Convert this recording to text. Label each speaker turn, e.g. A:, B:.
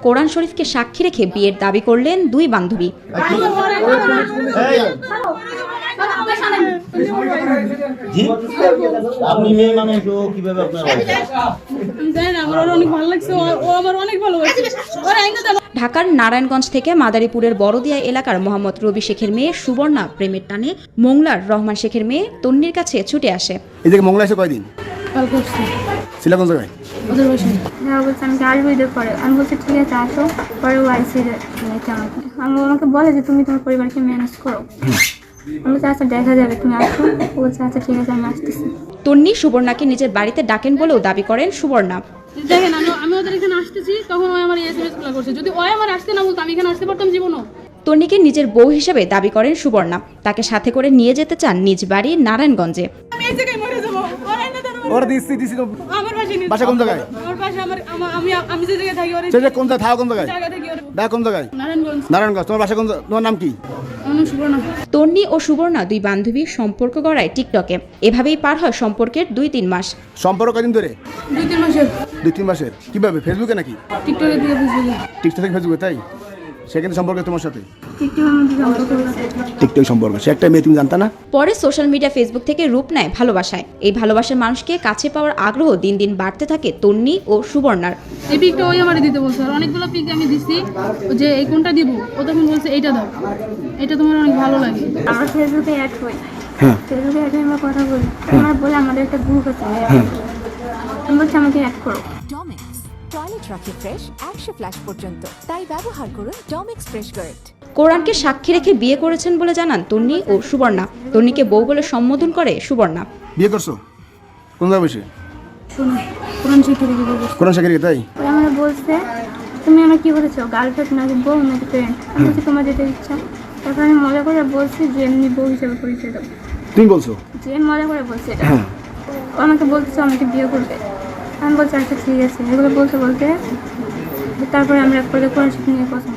A: কোরআন শরীফকে সাক্ষী রেখে বিয়ের দাবি করলেন দুই বান্ধবী। ঢাকার নারায়ণগঞ্জ থেকে মাদারীপুরের বড়দিয়া এলাকার মোহাম্মদ রবি শেখের মেয়ে সুবর্ণা প্রেমের টানে মোংলার রহমান শেখের মেয়ে তন্নির কাছে ছুটে আসে।
B: এদিকে মোংলা এসে কয়দিন ছিল কোন জায়গায়?
C: আমি বলছি ঠিক আছে আসো, পরে ও আইসি আমাকে বলে যে তুমি তোমার পরিবারকে ম্যানেজ করো। আমি বলছি আচ্ছা দেখা যাবে, তুমি আসো। ও বলছে আচ্ছা ঠিক আছে আমি আসতেছি।
A: তন্নি সুবর্ণাকে নিজের বাড়িতে ডাকেন বলেও দাবি করেন সুবর্ণা।
D: দেখেন আমি ওদের এখানে আসতেছি, তখন ও আমার এসএমএস গুলো করছে। যদি ও আমার আসতে না বলতো আমি এখানে আসতে পারতাম জীবনও।
A: তন্নিকে নিজের বউ হিসেবে দাবি করেন সুবর্ণা। তাকে সাথে করে নিয়ে যেতে চান নিজ বাড়ি নারায়ণগঞ্জে।
D: আমি এই জায়গায় মরে যাব।
B: ওরা দিছি
D: আমার বাসা নেই।
B: বাসা কোন জায়গায়?
D: আমার বাসা আমি যে জায়গায় থাকি ওর
B: সেটা কোন জায়গায়? থাকা কোন জায়গায়?
D: জায়গা থাকি ওর
B: দা কোন জায়গায়?
D: নারায়ণগঞ্জ।
B: নারায়ণগঞ্জ। তোমার বাসা কোন? তোমার নাম কি?
D: আমি সুবর্ণা।
A: তন্নি ও সুবর্ণা দুই বান্ধবী সম্পর্ক গড়ায় টিকটকে। এভাবেই পার হয় সম্পর্কের 2-3 মাস।
B: সম্পর্ক কদিন ধরে?
D: 2-3 মাসের।
B: 2-3 মাসের। কিভাবে? ফেসবুকে নাকি?
D: টিকটকে দিয়ে বুঝলি।
B: টিকটক থেকে ফেসবুকে? তাই সেখানে সম্পর্ক তোমার সাথে?
C: টিকটকের মধ্যে সম্পর্ক হয়েছে।
B: টিকটক সম্পর্ক। সে একটা মেয়ে, তুমি জানতা না?
A: পরে সোশ্যাল মিডিয়া ফেসবুক থেকে রূপ নেয় ভালোবাসায়। এই ভালোবাসার মানুষকে কাছে পাওয়ার আগ্রহ দিন দিন বাড়তে থাকে তন্নি ও সুবর্ণার।
D: এই পিকটা ওই আমারে দিতে বলছে, আর অনেকগুলো পিক আমি দিছি যে এই কোনটা দিব, ও তখন বলছে এইটা দাও, এটা তোমার অনেক ভালো লাগে।
C: আমরা ফেসবুকে অ্যাড হই।
B: হ্যাঁ।
C: ফেসবুকে অ্যাড হয়ে আমরা কথা বলি। আমার বলে আমাদের একটা গ্রুপ আছে। আমি বলছি আমাকে অ্যাড করো।
E: ডমিক্স টয়লেট রাখে ফ্রেশ 100 ফ্ল্যাশ পর্যন্ত, তাই ব্যবহার করুন ডমিক্স ফ্রেশ গার্ড।
A: কোরআনকে সাক্ষী রেখে বিয়ে করেছেন বলে জানান তন্নি ও সুবর্ণা। তন্নিকে বউ বলে সম্বোধন করে সুবর্ণা।
B: বিয়ে করছো কোন জায়গায় বসে?
C: শুনো, কোরআন শিখে রেখে বলবো।
B: কোরআন শিখে রেখে? তাই
C: ওরা আমার বলছে তুমি আমার কি বলেছো, গার্লফ্রেন্ড নাকি বউ নাকি ফ্রেন্ড? আমি বলছি তোমার যেতে ইচ্ছা। তারপর আমি মজা করে বলছি যে এমনি বউ হিসেবে পরিচয় দাও।
B: তুমি বলছো?
C: যে মজা করে বলছি এটা। ও আমাকে বলতেছে আমাকে বিয়ে করবে। আমি বলছি আচ্ছা ঠিক আছে। এগুলো বলতে বলতে তারপরে আমরা এক পর্যায়ে কোরআন শিখে নিয়ে কথা